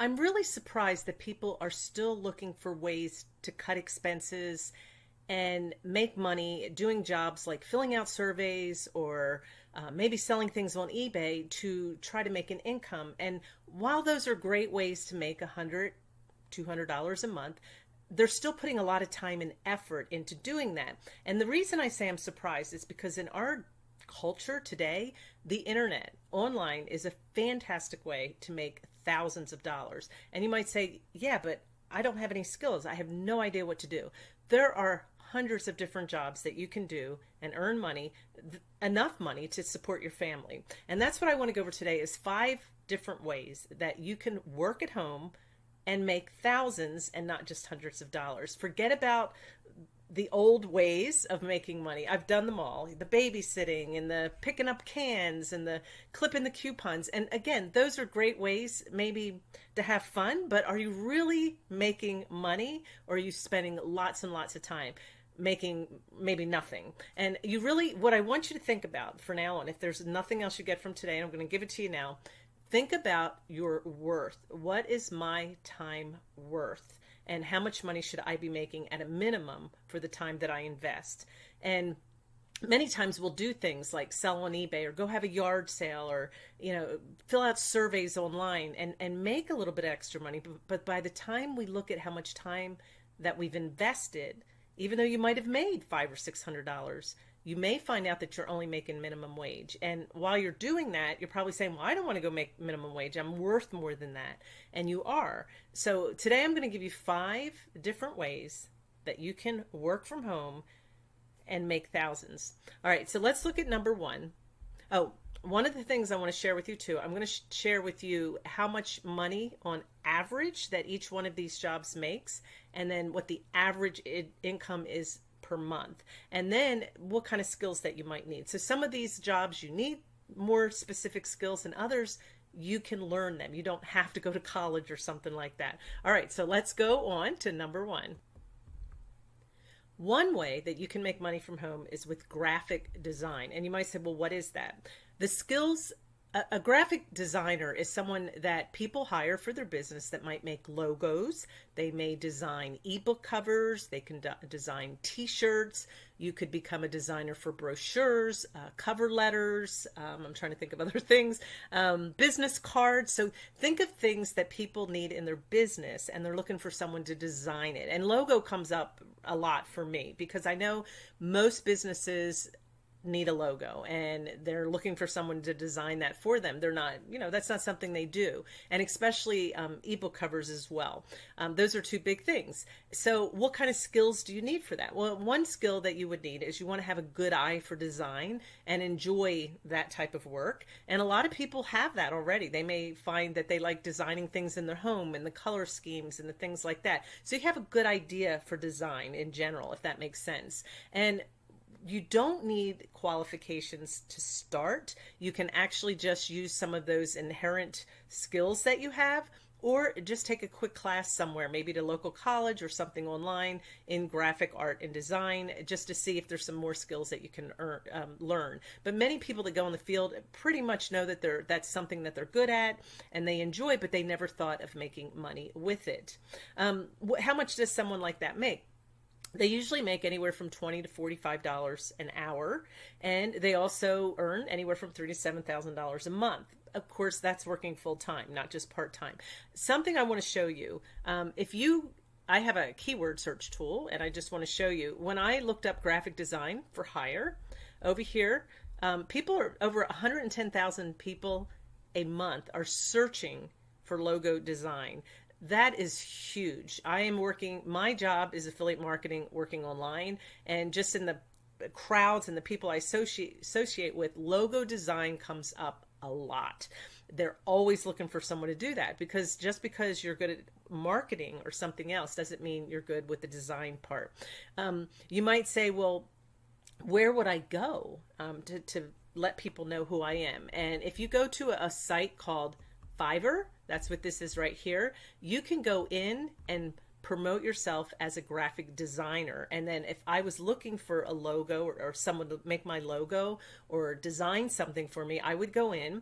I'm really surprised that people are still looking for ways to cut expenses and make money doing jobs like filling out surveys or maybe selling things on eBay to try to make an income. And while those are great ways to make $100, $200 a month, they're still putting a lot of time and effort into doing that. And the reason I say I'm surprised is because in our culture today, the internet online is a fantastic way to make thousands of dollars. And you might say, yeah, but I don't have any skills. I have no idea what to do. There are hundreds of different jobs that you can do and earn money, enough money to support your family. And that's what I want to go over today is 5 different ways that you can work at home and make thousands and not just hundreds of dollars. Forget about the old ways of making money. I've done them all. The babysitting and the picking up cans and the clipping the coupons. And again, those are great ways maybe to have fun, but are you really making money, or are you spending lots and lots of time making maybe nothing? And you really, what I want you to think about for now on, if there's nothing else you get from today, and I'm going to give it to you now, think about your worth. What is my time worth? And how much money should I be making at a minimum for the time that I invest? And many times we'll do things like sell on eBay or go have a yard sale or, fill out surveys online and make a little bit of extra money. But by the time we look at how much time that we've invested, even though you might have made $500 or $600, you may find out that you're only making minimum wage. And while you're doing that, you're probably saying, well, I don't want to go make minimum wage. I'm worth more than that. And you are. So today I'm going to give you 5 different ways that you can work from home and make thousands. All right, so let's look at number 1. Oh, one of the things I want to share with you too, I'm going to share with you how much money on average that each one of these jobs makes, and then what the average income is per month, and then what kind of skills that you might need. So some of these jobs you need more specific skills, and others you can learn them. You don't have to go to college or something like that. All right, so let's go on to number 1. One way that you can make money from home is with graphic design. And you might say, well, what is that? The skills, a graphic designer is someone that people hire for their business that might make logos. They may design ebook covers. They can design t-shirts. You could become a designer for brochures, cover letters. I'm trying to think of other things, business cards. So think of things that people need in their business and they're looking for someone to design it. And logo comes up a lot for me because I know most businesses need a logo and they're looking for someone to design that for them. They're not, that's not something they do. And especially ebook covers as well. Those are 2 big things. So what kind of skills do you need for that? Well, one skill that you would need is you want to have a good eye for design and enjoy that type of work. And a lot of people have that already. They may find that they like designing things in their home and the color schemes and the things like that. So you have a good idea for design in general, if that makes sense. And you don't need qualifications to start. You can actually just use some of those inherent skills that you have, or just take a quick class somewhere, maybe at a local college or something online in graphic art and design, just to see if there's some more skills that you can learn. But many people that go in the field pretty much know that that's something that they're good at and they enjoy, but they never thought of making money with it. How much does someone like that make? They usually make anywhere from $20 to $45 an hour, and they also earn anywhere from $3,000 to $7,000 a month. Of course, that's working full time, not just part time. Something I want to show you, I have a keyword search tool, and I just want to show you. When I looked up graphic design for hire, over here, people are over 110,000 people a month are searching for logo design. That is huge. My job is affiliate marketing, working online, and just in the crowds and the people I associate with, logo design comes up a lot. They're always looking for someone to do that, because just because you're good at marketing or something else doesn't mean you're good with the design part. You might say, well, where would I go to let people know who I am? And if you go to a site called Fiverr, that's what this is right here, you can go in and promote yourself as a graphic designer. And then if I was looking for a logo, or someone to make my logo or design something for me, I would go in.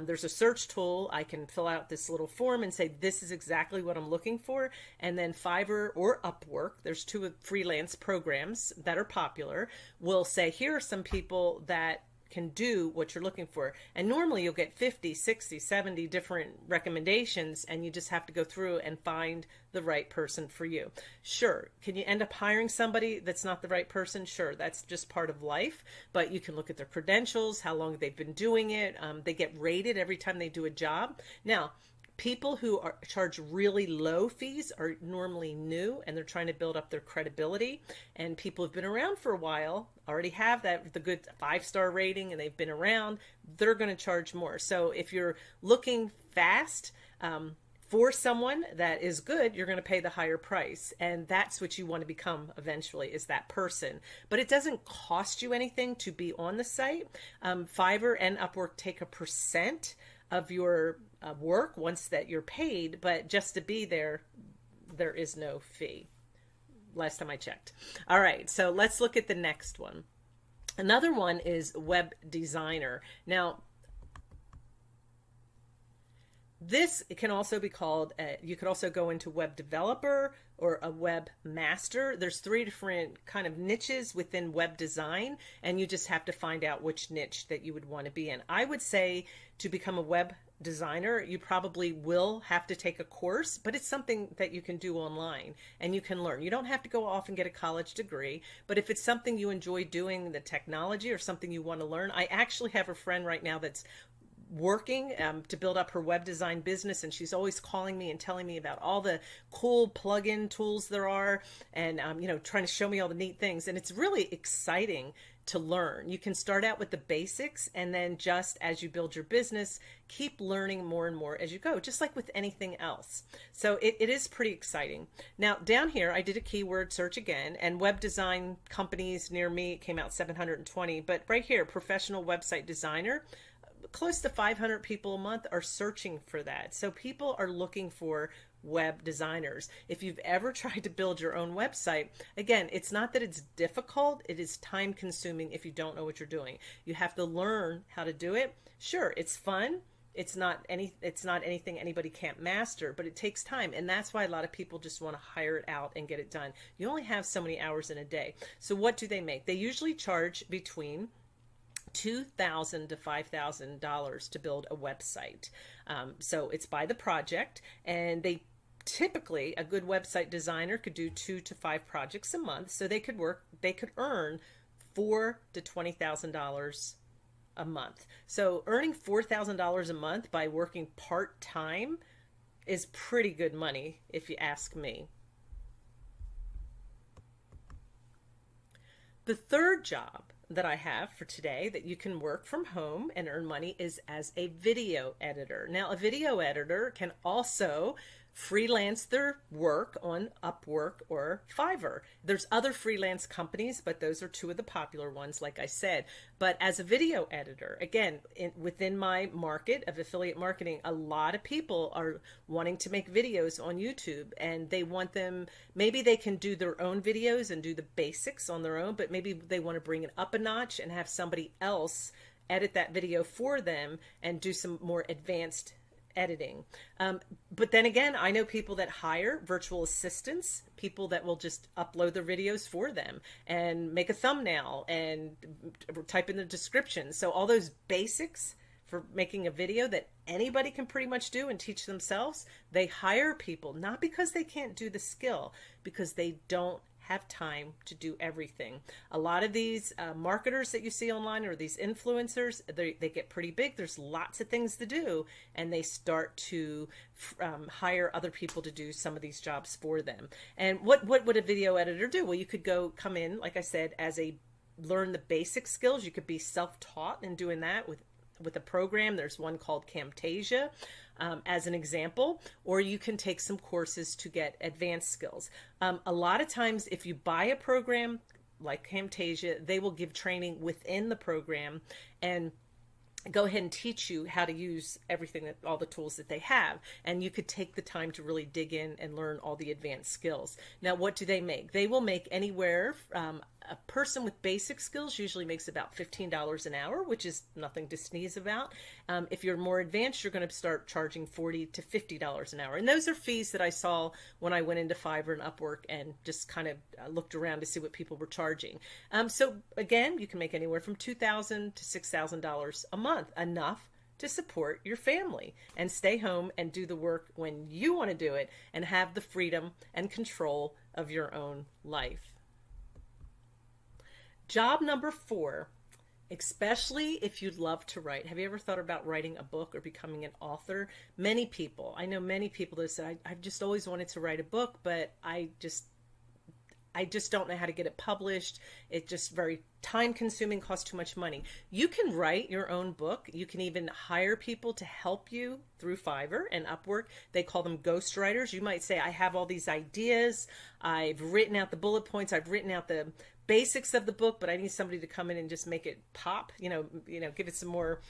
There's a search tool. I can fill out this little form and say, this is exactly what I'm looking for. And then Fiverr or Upwork, there's two freelance programs that are popular, will say, here are some people that can do what you're looking for. And normally you'll get 50, 60, 70 different recommendations, and you just have to go through and find the right person for you. Sure, can you end up hiring somebody that's not the right person? Sure, that's just part of life, but you can look at their credentials, how long they've been doing it. They get rated every time they do a job. Now, people who charge really low fees are normally new, and they're trying to build up their credibility. And people who've been around for a while already have the good 5-star rating, and they've been around. They're going to charge more. So if you're looking fast for someone that is good, you're going to pay the higher price, and that's what you want to become eventually, is that person. But it doesn't cost you anything to be on the site. Fiverr and Upwork take a percent of your work once that you're paid, but just to be there, there is no fee. Last time I checked. All right, so let's look at the next one. Another one is web designer. Now, this can also be called, you could also go into web developer or a web master. There's 3 different kind of niches within web design, and you just have to find out which niche that you would want to be in. I would say to become a web designer, you probably will have to take a course, but it's something that you can do online and you can learn. You don't have to go off and get a college degree, but if it's something you enjoy doing, the technology, or something you want to learn. I actually have a friend right now that's working to build up her web design business, and she's always calling me and telling me about all the cool plug-in tools there are, and trying to show me all the neat things. And it's really exciting to learn. You can start out with the basics, and then just as you build your business, keep learning more and more as you go, just like with anything else. So it is pretty exciting. Now down here, I did a keyword search again, and web design companies near me came out 720, but right here, professional website designer, close to 500 people a month are searching for that. So people are looking for web designers. If you've ever tried to build your own website, again, it's not that it's difficult, it is time consuming if you don't know what you're doing. You have to learn how to do it. Sure, it's fun. It's not anything anybody can't master, but it takes time. And that's why a lot of people just want to hire it out and get it done. You only have so many hours in a day. So what do they make? They usually charge between $2,000 to $5,000 to build a website. So it's by the project, and they typically, a good website designer could do 2 to 5 projects a month. So they could earn $4,000 to $20,000 a month. So earning $4,000 a month by working part-time is pretty good money, if you ask me. The third job that I have for today that you can work from home and earn money is as a video editor. Now, a video editor can also freelance their work on Upwork or Fiverr. There's other freelance companies, but those are 2 of the popular ones, like I said. But as a video editor, again, within my market of affiliate marketing, a lot of people are wanting to make videos on YouTube, and they want them, maybe they can do their own videos and do the basics on their own, but maybe they want to bring it up a notch and have somebody else edit that video for them and do some more advanced editing. But then again, I know people that hire virtual assistants, people that will just upload their videos for them and make a thumbnail and type in the description. So all those basics for making a video that anybody can pretty much do and teach themselves, they hire people, not because they can't do the skill, because they don't have time to do everything. A lot of these marketers that you see online, or these influencers, they get pretty big. There's lots of things to do, and they start to hire other people to do some of these jobs for them. And what would a video editor do? Well, you could come in, like I said, learn the basic skills. You could be self-taught in doing that with a program. There's one called Camtasia, as an example, or you can take some courses to get advanced skills. A lot of times, if you buy a program like Camtasia, they will give training within the program, and go ahead and teach you how to use everything, that all the tools that they have, and you could take the time to really dig in and learn all the advanced skills. Now, what do they make? They will make anywhere, a person with basic skills usually makes about $15 an hour, which is nothing to sneeze about. If you're more advanced, you're going to start charging $40 to $50 an hour. And those are fees that I saw when I went into Fiverr and Upwork and just kind of looked around to see what people were charging. So again, you can make anywhere from $2,000 to $6,000 a month, enough to support your family and stay home and do the work when you want to do it and have the freedom and control of your own life. Job number 4, especially if you'd love to write. Have you ever thought about writing a book or becoming an author? Many people, I know many people that say, I've just always wanted to write a book, but I just don't know how to get it published. It's just very time consuming, costs too much money. You can write your own book. You can even hire people to help you through Fiverr and Upwork. They call them ghostwriters. You might say, I have all these ideas. I've written out the bullet points. I've written out the basics of the book, but I need somebody to come in and just make it pop, give it some more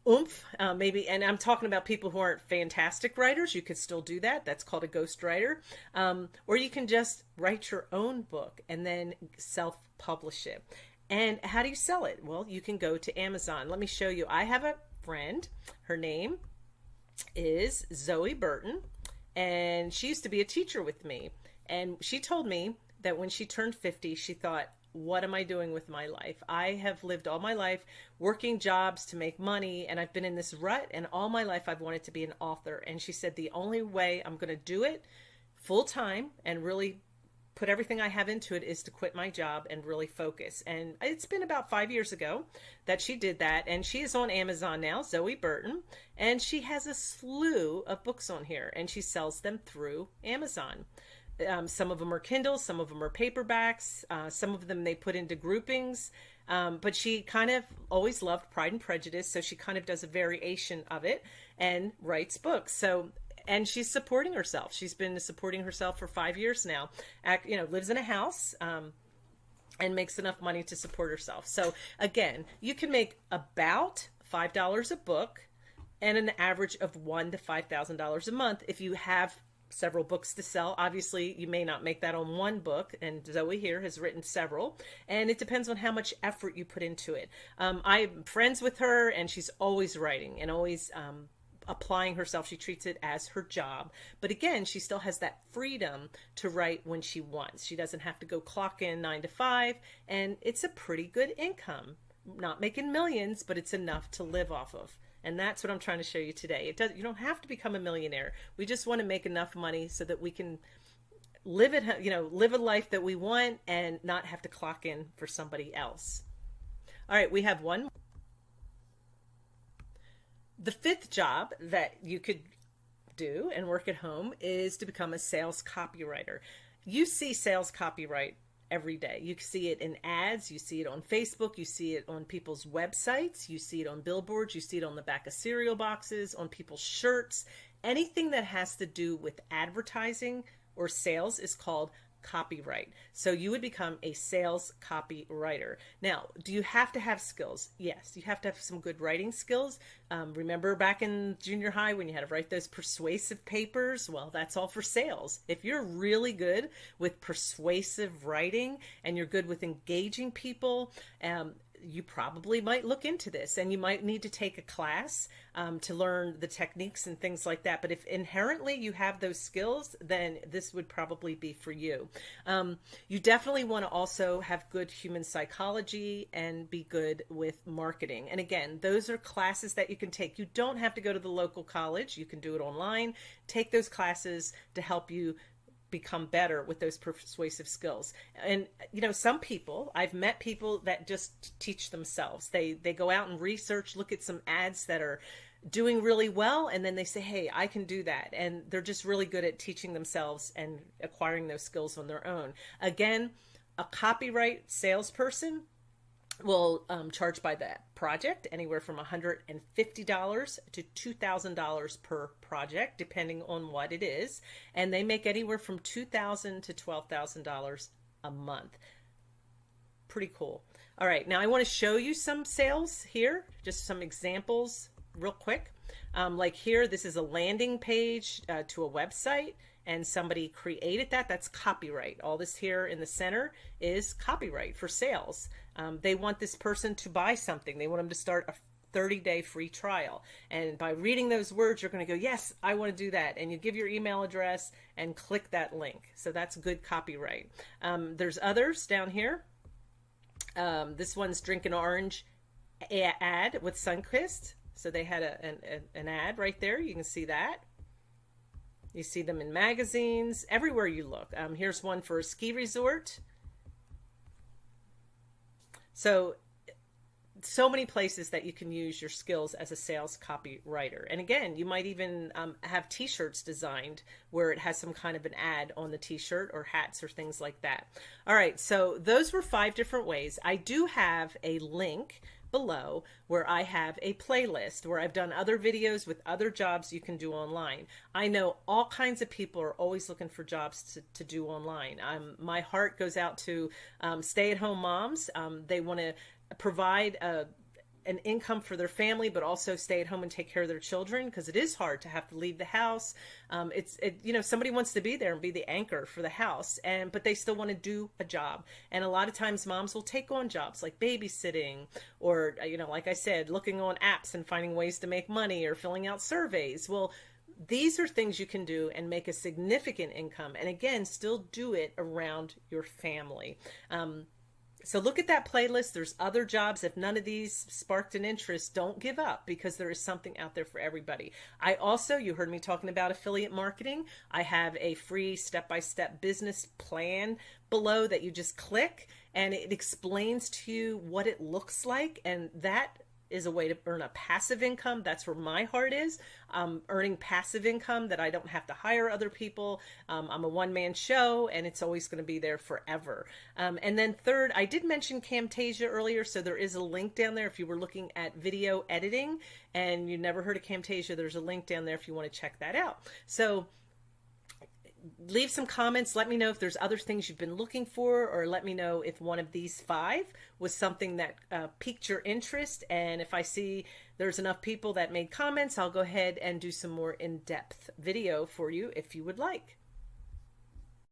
oomph, maybe. And I'm talking about people who aren't fantastic writers. You could still do that. That's called a ghostwriter. Or you can just write your own book and then self-publish it. And how do you sell it? Well, you can go to Amazon. Let me show you. I have a friend. Her name is Zoe Burton, and she used to be a teacher with me. And she told me that when she turned 50, she thought, what am I doing with my life? I have lived all my life working jobs to make money, and I've been in this rut, and all my life I've wanted to be an author. And she said, the only way I'm going to do it full time and really put everything I have into it is to quit my job and really focus. And it's been about 5 years ago that she did that. And she is on Amazon now, Zoe Burton, and she has a slew of books on here, and she sells them through Amazon. Some of them are Kindle, some of them are paperbacks, some of them they put into groupings, but she kind of always loved Pride and Prejudice, so she kind of does a variation of it and writes books. So, and she's supporting herself. She's been supporting herself for 5 years now. Lives in a house and makes enough money to support herself. So again, you can make about $5 a book and an average of $1,000 to $5,000 a month if you have several books to sell. Obviously, you may not make that on one book, and Zoe here has written several, and it depends on how much effort you put into it. I'm friends with her, and she's always writing and always applying herself. She treats it as her job. But again, she still has that freedom to write when she wants. She doesn't have to go clock in 9 to 5, and it's a pretty good income. Not making millions, but it's enough to live off of. And that's what I'm trying to show you today. You don't have to become a millionaire. We just want to make enough money so that we can live a life that we want and not have to clock in for somebody else. All right, we have one. The 5th job that you could do and work at home is to become a sales copywriter. You see sales copyright every day. You see it in ads, you see it on Facebook, you see it on people's websites, you see it on billboards, you see it on the back of cereal boxes, on people's shirts. Anything that has to do with advertising or sales is called copyright. So you would become a sales copywriter. Now, do you have to have skills? Yes, you have to have some good writing skills. Remember back in junior high when you had to write those persuasive papers? Well, that's all for sales. If you're really good with persuasive writing and you're good with engaging people, you probably might look into this, and you might need to take a class to learn the techniques and things like that. But if inherently you have those skills, then this would probably be for you. You definitely want to also have good human psychology and be good with marketing. And again, those are classes that you can take. You don't have to go to the local college. You can do it online. Take those classes to help you become better with those persuasive skills. And some people, I've met people that just teach themselves. They go out and research, look at some ads that are doing really well, and then they say, hey, I can do that. And they're just really good at teaching themselves and acquiring those skills on their own. Again, a copyright salesperson will charge by that project, anywhere from $150 to $2,000 per project, depending on what it is. And they make anywhere from $2,000 to $12,000 a month. Pretty cool. All right, now I want to show you some sales here, just some examples real quick. Like here, this is a landing page to a website, and somebody created that. That's copyright. All this here in the center is copyright for sales. They want this person to buy something. They want them to start a 30-day free trial. And by reading those words, you're going to go, yes, I want to do that. And you give your email address and click that link. So that's good copyright. There's others down here. This one's Drink an Orange ad with Sunkist. So they had an ad right there. You can see that. You see them in magazines, everywhere you look. Here's one for a ski resort. So many places that you can use your skills as a sales copywriter. And again, you might even have t-shirts designed where it has some kind of an ad on the t-shirt, or hats or things like that. All right, so those were 5 different ways. I do have a link below where I have a playlist where I've done other videos with other jobs you can do online. I know all kinds of people are always looking for jobs to do online. My heart goes out to stay-at-home moms. They want to provide an income for their family, but also stay at home and take care of their children, because it is hard to have to leave the house. Somebody wants to be there and be the anchor for the house, but they still want to do a job. And a lot of times moms will take on jobs like babysitting, or, like I said, looking on apps and finding ways to make money, or filling out surveys. Well, these are things you can do and make a significant income, and again, still do it around your family. So look at that playlist. There's other jobs. If none of these sparked an interest, don't give up, because there is something out there for everybody. I also, you heard me talking about affiliate marketing. I have a free step-by-step business plan below that you just click, and it explains to you what it looks like. And that is a way to earn a passive income. That's where my heart is. Earning passive income that I don't have to hire other people. I'm a one-man show, and it's always going to be there forever. And then third, I did mention Camtasia earlier, so there is a link down there if you were looking at video editing and you never heard of Camtasia. There's a link down there if you want to check that out. So leave some comments. Let me know if there's other things you've been looking for, or let me know if one of these 5 was something that piqued your interest. And if I see there's enough people that made comments, I'll go ahead and do some more in-depth video for you if you would like.